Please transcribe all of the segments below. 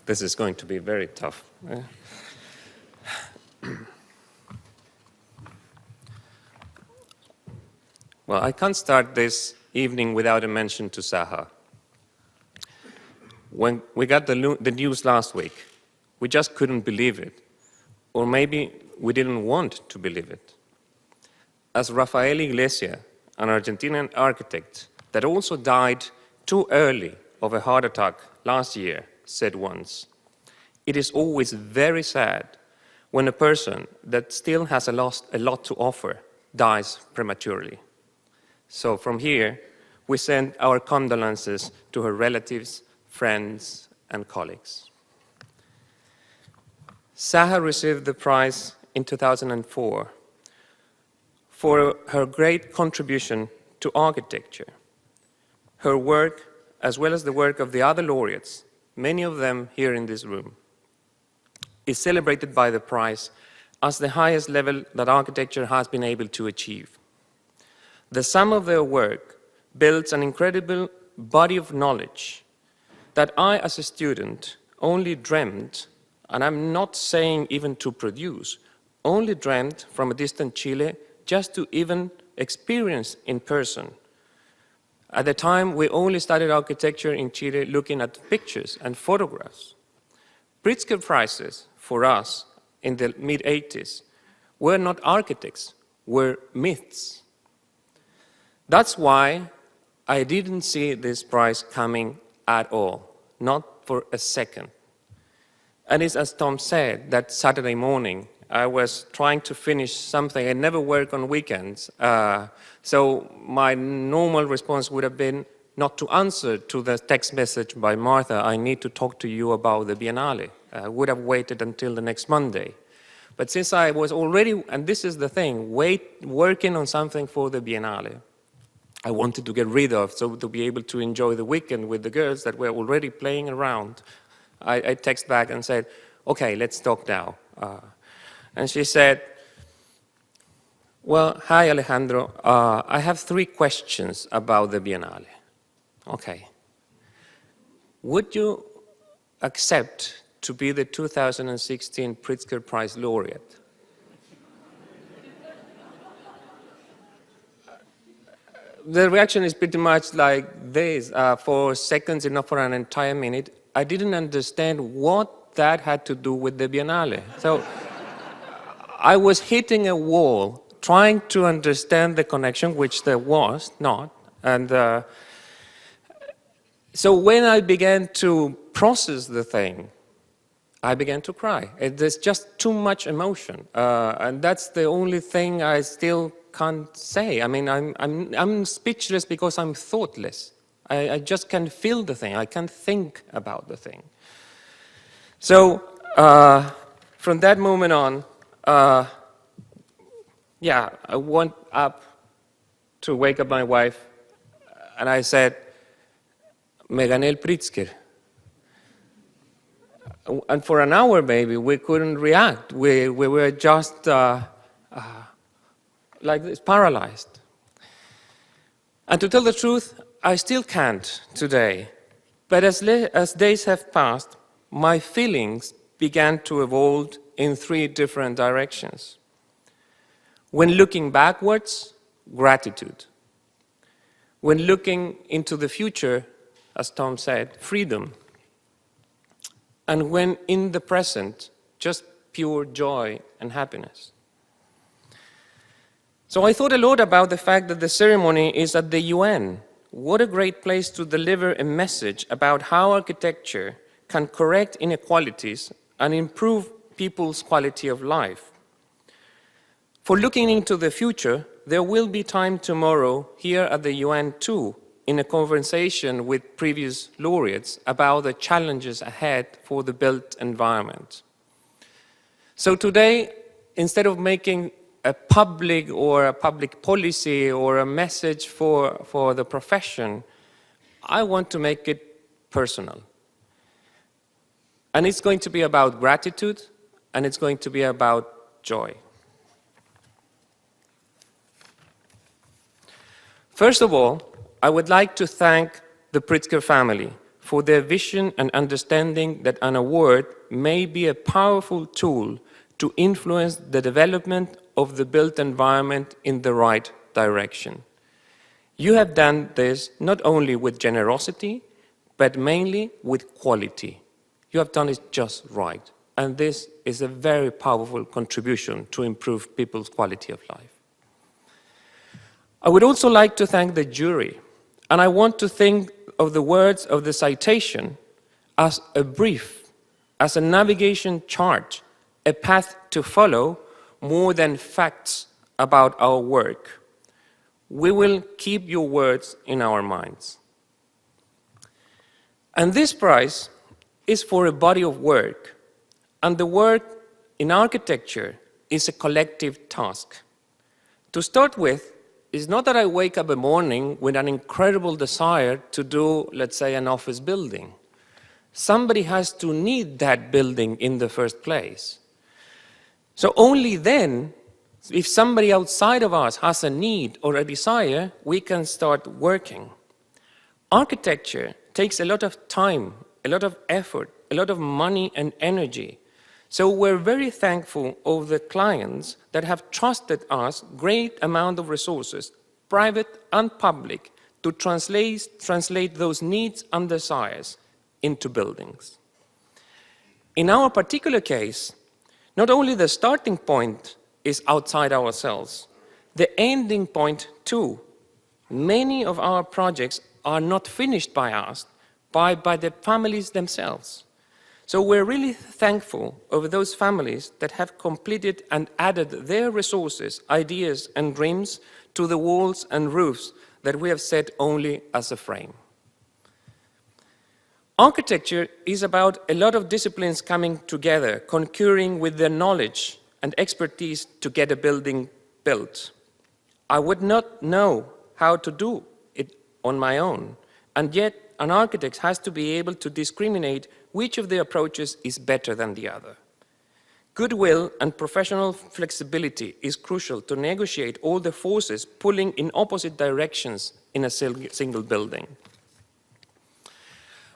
This is going to be very tough. Well, I can't start this evening without a mention to Zaha. When we got the news last week, we just couldn't believe it. Or maybe we didn't want to believe it. As Rafael Iglesias, an Argentinian architect that also died too early of a heart attack last year, said once, "It is always very sad when a person that still has a lot to offer dies prematurely." So from here, we send our condolences to her relatives, friends, and colleagues. Zaha received the prize in 2004 for her great contribution to architecture. Her work, as well as the work of the other laureates, many of them here in this room, is celebrated by the prize as the highest level that architecture has been able to achieve. The sum of their work builds an incredible body of knowledge that I, as a student, only dreamt, and I'm not saying even to produce, only dreamt from a distant Chile just to even experience in person. At the time, we only studied architecture in Chile looking at pictures and photographs. Pritzker prizes for us in the mid-80s were not architects, were myths. That's why I didn't see this prize coming at all, not for a second. And it's as Tom said, that Saturday morning, I was trying to finish something. I never work on weekends. So my normal response would have been not to answer to the text message by Martha, "I need to talk to you about the Biennale." I would have waited until the next Monday. But since I was already, and this is the thing, working on something for the Biennale, I wanted to get rid of, so to be able to enjoy the weekend with the girls that were already playing around. I text back and said, "Okay, let's talk now." And she said, "Well, hi Alejandro, I have 3 questions about the Biennale." Okay. Would you accept to be the 2016 Pritzker Prize laureate? The reaction is pretty much like this, for seconds, enough for an entire minute. I didn't understand what that had to do with the Biennale. So I was hitting a wall, trying to understand the connection, which there was not. And so when I began to process the thing, I began to cry. There's just too much emotion. And that's the only thing I still can't say. I mean, I'm speechless because I'm thoughtless. I just can't feel the thing. I can't think about the thing. So from that moment on, yeah, I went up to wake up my wife, and I said, "Me gané el Pritzker." And for an hour, maybe, we couldn't react. We were just like this, paralyzed. And to tell the truth, I still can't today. But as days have passed, my feelings began to evolve in 3 different directions. When looking backwards, gratitude. When looking into the future, as Tom said, freedom. And when in the present, just pure joy and happiness. So I thought a lot about the fact that the ceremony is at the UN. What a great place to deliver a message about how architecture can correct inequalities and improve people's quality of life. For looking into the future, there will be time tomorrow here at the UN too, in a conversation with previous laureates about the challenges ahead for the built environment. So today, instead of making a public policy or a message for the profession, I want to make it personal. And it's going to be about gratitude, and it's going to be about joy. First of all, I would like to thank the Pritzker family for their vision and understanding that an award may be a powerful tool to influence the development of the built environment in the right direction. You have done this not only with generosity, but mainly with quality. You have done it just right. And this is a very powerful contribution to improve people's quality of life. I would also like to thank the jury, and I want to think of the words of the citation as a brief, as a navigation chart, a path to follow, more than facts about our work. We will keep your words in our minds. And this prize is for a body of work, and the work in architecture is a collective task. To start with, it's not that I wake up a morning with an incredible desire to do, let's say, an office building. Somebody has to need that building in the first place. So only then, if somebody outside of us has a need or a desire, we can start working. Architecture takes a lot of time, a lot of effort, a lot of money and energy. So we're very thankful of the clients that have trusted us great amount of resources, private and public, to translate those needs and desires into buildings. In our particular case, not only the starting point is outside ourselves, the ending point too. Many of our projects are not finished by us, by the families themselves. So we're really thankful of those families that have completed and added their resources, ideas, and dreams to the walls and roofs that we have set only as a frame. Architecture is about a lot of disciplines coming together, concurring with their knowledge and expertise to get a building built. I would not know how to do it on my own, and yet an architect has to be able to discriminate which of the approaches is better than the other. Goodwill and professional flexibility is crucial to negotiate all the forces pulling in opposite directions in a single building.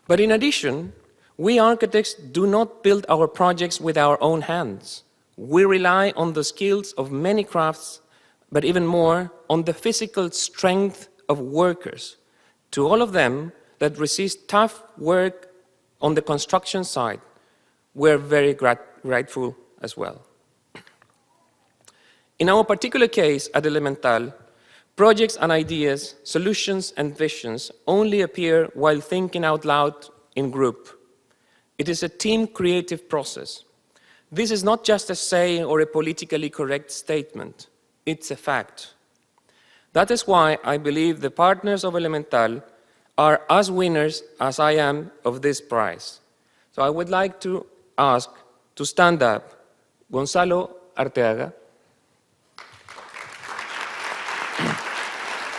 But in addition, we architects do not build our projects with our own hands. We rely on the skills of many crafts, but even more on the physical strength of workers. To all of them that resist tough work on the construction site, we're very grateful as well. In our particular case at Elemental, projects and ideas, solutions and visions only appear while thinking out loud in group. It is a team creative process. This is not just a saying or a politically correct statement. It's a fact. That is why I believe the partners of Elemental are as winners as I am of this prize. So I would like to ask to stand up Gonzalo Arteaga,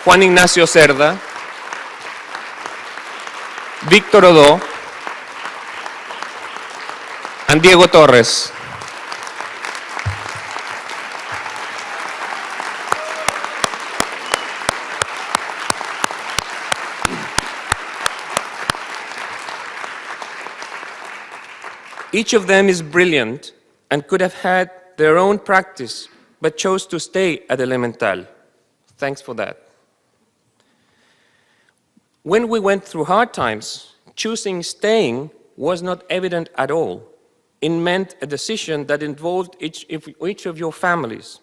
Juan Ignacio Cerda, Víctor Odó, and Diego Torres. Each of them is brilliant and could have had their own practice, but chose to stay at Elemental. Thanks for that. When we went through hard times, choosing staying was not evident at all. It meant a decision that involved each of your families.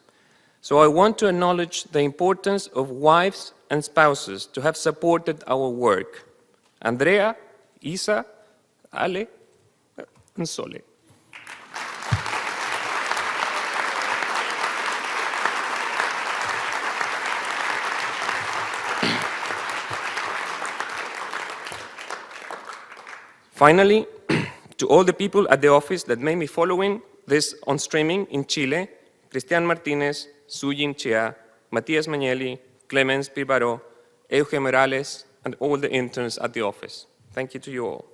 So I want to acknowledge the importance of wives and spouses to have supported our work. Andrea, Isa, Ale, and Sole. Finally, to all the people at the office that may be following this on streaming in Chile, Cristian Martinez, Sujin Chea, Matias Magnelli, Clemens Pibaro, Euge Morales, and all the interns at the office. Thank you to you all.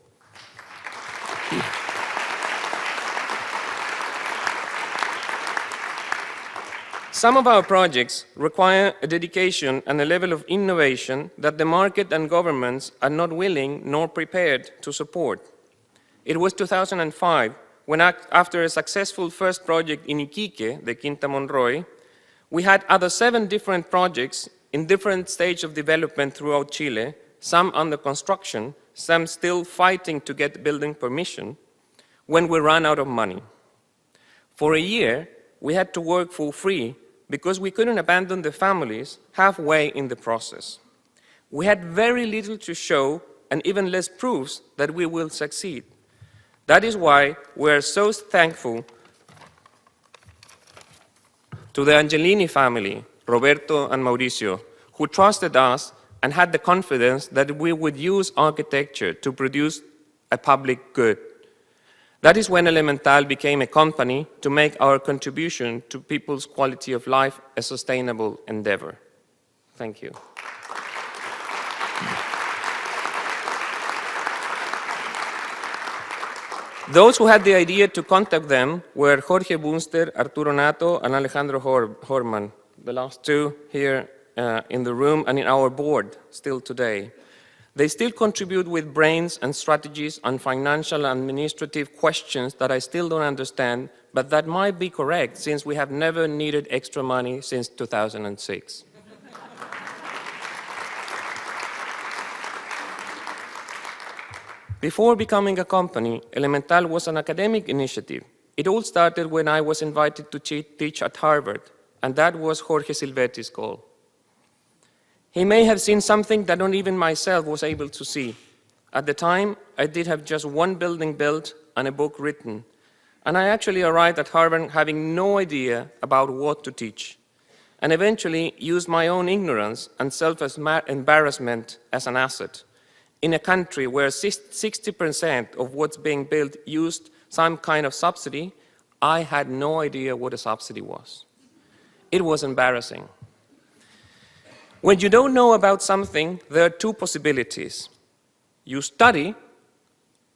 Some of our projects require a dedication and a level of innovation that the market and governments are not willing nor prepared to support. It was 2005 when, after a successful first project in Iquique, the Quinta Monroy, we had other 7 different projects in different stages of development throughout Chile, some under construction, some still fighting to get building permission, when we ran out of money. For a year, we had to work for free because we couldn't abandon the families halfway in the process. We had very little to show and even less proofs that we will succeed. That is why we are so thankful to the Angelini family, Roberto and Mauricio, who trusted us and had the confidence that we would use architecture to produce a public good. That is when Elemental became a company to make our contribution to people's quality of life a sustainable endeavor. Thank you. Those who had the idea to contact them were Jorge Bunster, Arturo Nato, and Alejandro Horman, the last 2 here in the room and in our board still today. They still contribute with brains and strategies on financial and administrative questions that I still don't understand, but that might be correct since we have never needed extra money since 2006. Before becoming a company, Elemental was an academic initiative. It all started when I was invited to teach at Harvard, and that was Jorge Silvetti's goal. He may have seen something that not even myself was able to see. At the time, I did have just 1 building built and a book written, and I actually arrived at Harvard having no idea about what to teach, and eventually used my own ignorance and self-embarrassment as an asset. In a country where 60% of what's being built used some kind of subsidy, I had no idea what a subsidy was. It was embarrassing. When you don't know about something, there are 2 possibilities. You study,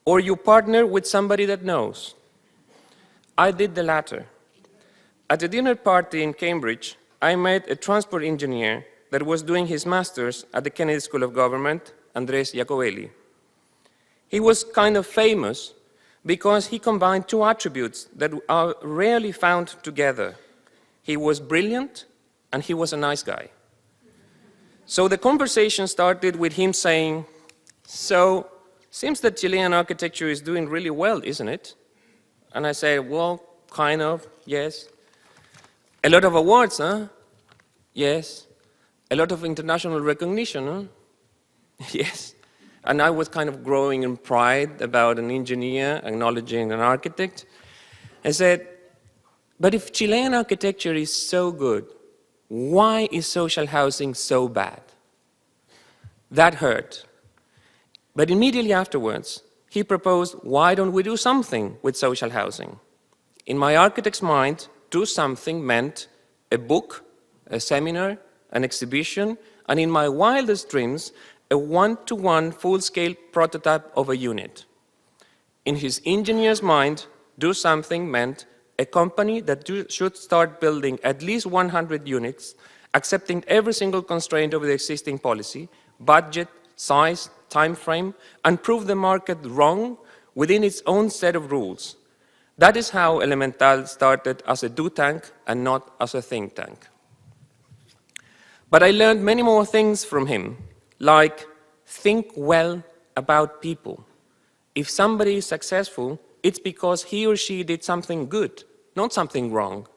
or you partner with somebody that knows. I did the latter. At a dinner party in Cambridge, I met a transport engineer that was doing his master's at the Kennedy School of Government, Andres Jacobelli. He was kind of famous because he combined 2 attributes that are rarely found together. He was brilliant and he was a nice guy. So the conversation started with him saying, "So, seems that Chilean architecture is doing really well, isn't it?" And I said, "Well, kind of, yes." "A lot of awards, huh?" "Yes." "A lot of international recognition, huh?" "Yes." And I was kind of growing in pride about an engineer acknowledging an architect. I said, "But if Chilean architecture is so good, why is social housing so bad?" That hurt. But immediately afterwards, he proposed, why don't we do something with social housing? In my architect's mind, do something meant a book, a seminar, an exhibition, and in my wildest dreams, a 1-to-1 full-scale prototype of a unit. In his engineer's mind, do something meant a company that should start building at least 100 units, accepting every single constraint of the existing policy, budget, size, time frame, and prove the market wrong within its own set of rules. That is how Elemental started as a do tank and not as a think tank. But I learned many more things from him, like think well about people. If somebody is successful, it's because he or she did something good, not something wrong.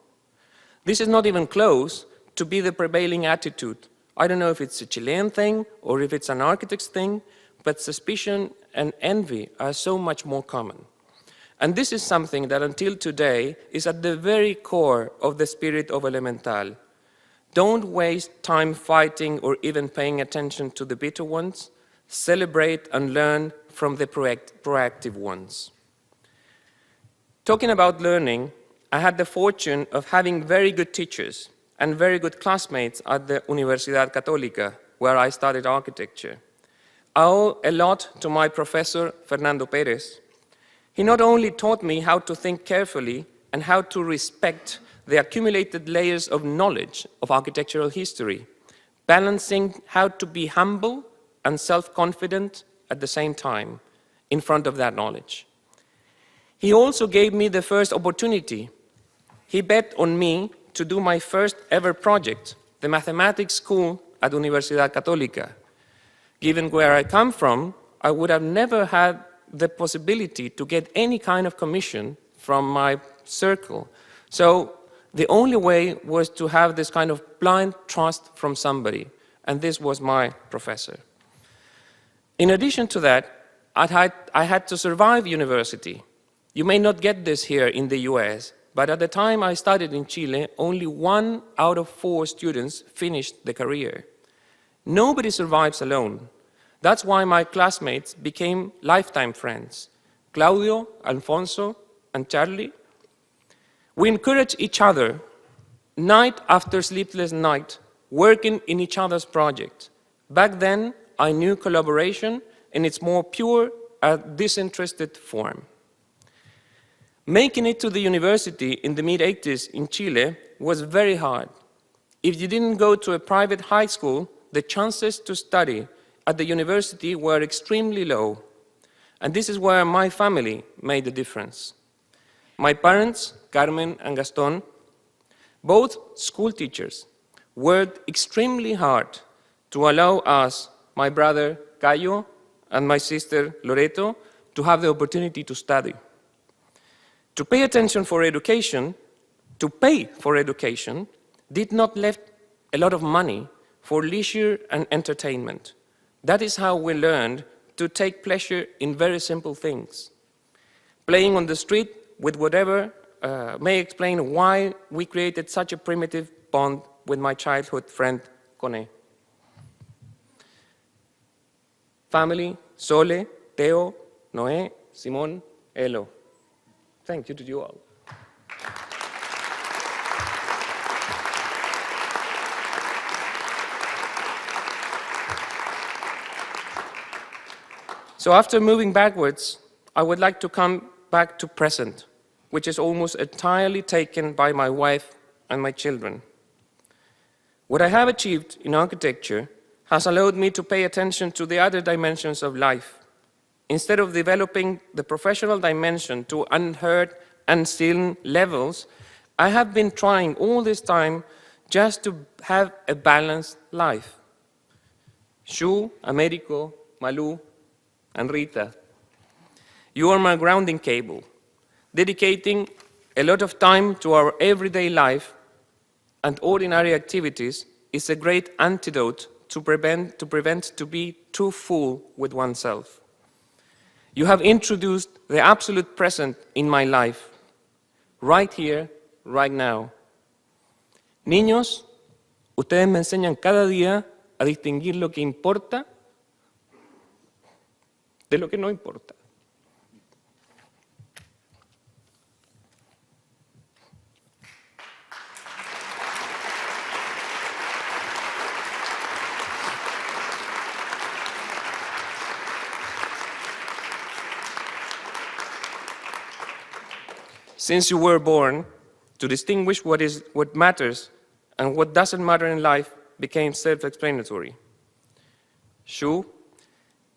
This is not even close to be the prevailing attitude. I don't know if it's a Chilean thing or if it's an architect's thing, but suspicion and envy are so much more common. And this is something that until today is at the very core of the spirit of Elemental. Don't waste time fighting or even paying attention to the bitter ones. Celebrate and learn from the proactive ones. Talking about learning, I had the fortune of having very good teachers and very good classmates at the Universidad Católica, where I studied architecture. I owe a lot to my professor, Fernando Pérez. He not only taught me how to think carefully and how to respect the accumulated layers of knowledge of architectural history, balancing how to be humble and self-confident at the same time in front of that knowledge. He also gave me the first opportunity. He bet on me to do my first ever project, the mathematics school at Universidad Católica. Given where I come from, I would have never had the possibility to get any kind of commission from my circle. So the only way was to have this kind of blind trust from somebody, and this was my professor. In addition to that, I had to survive university. You may not get this here in the US, but at the time I studied in Chile, only 1 out of 4 students finished the career. Nobody survives alone. That's why my classmates became lifetime friends. Claudio, Alfonso, and Charlie. We encourage each other, night after sleepless night, working in each other's project. Back then, I knew collaboration in its more pure and disinterested form. Making it to the university in the mid-80s in Chile was very hard. If you didn't go to a private high school, the chances to study at the university were extremely low. And this is where my family made the difference. My parents, Carmen and Gaston, both school teachers, worked extremely hard to allow us, my brother Cayo and my sister Loreto, to have the opportunity to study. To pay attention for education, to pay for education, did not left a lot of money for leisure and entertainment. That is how we learned to take pleasure in very simple things. Playing on the street with whatever may explain why we created such a primitive bond with my childhood friend, Cone. Family, Sole, Teo, Noé, Simón, Elo. Thank you to you all. So after moving backwards, I would like to come back to present, which is almost entirely taken by my wife and my children. What I have achieved in architecture has allowed me to pay attention to the other dimensions of life. Instead of developing the professional dimension to unheard, unseen levels, I have been trying all this time just to have a balanced life. Shu, Americo, Malu, and Rita, you are my grounding cable, dedicating a lot of time to our everyday life and ordinary activities is a great antidote to prevent to be too full with oneself. You have introduced the absolute present in my life, right here, right now. Niños, ustedes me enseñan cada día a distinguir lo que importa de lo que no importa. Since you were born, to distinguish what matters and what doesn't matter in life became self-explanatory. Shu,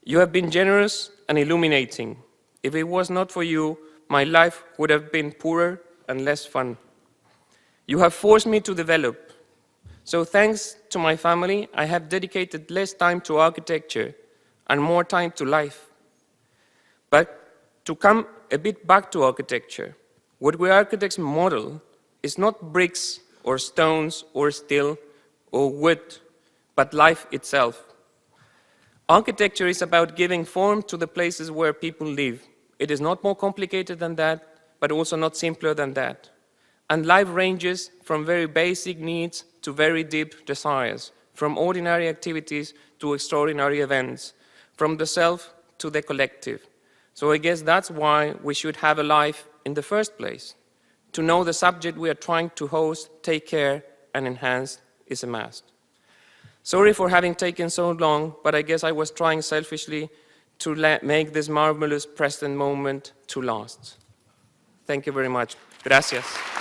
you have been generous and illuminating. If it was not for you, my life would have been poorer and less fun. You have forced me to develop. So thanks to my family, I have dedicated less time to architecture and more time to life. But to come a bit back to architecture, what we architects model is not bricks or stones or steel or wood, but life itself. Architecture is about giving form to the places where people live. It is not more complicated than that, but also not simpler than that. And life ranges from very basic needs to very deep desires, from ordinary activities to extraordinary events, from the self to the collective. So I guess that's why we should have a life in the first place. To know the subject we are trying to host, take care, and enhance is a must. Sorry for having taken so long, but I guess I was trying selfishly to make this marvelous present moment to last. Thank you very much. Gracias.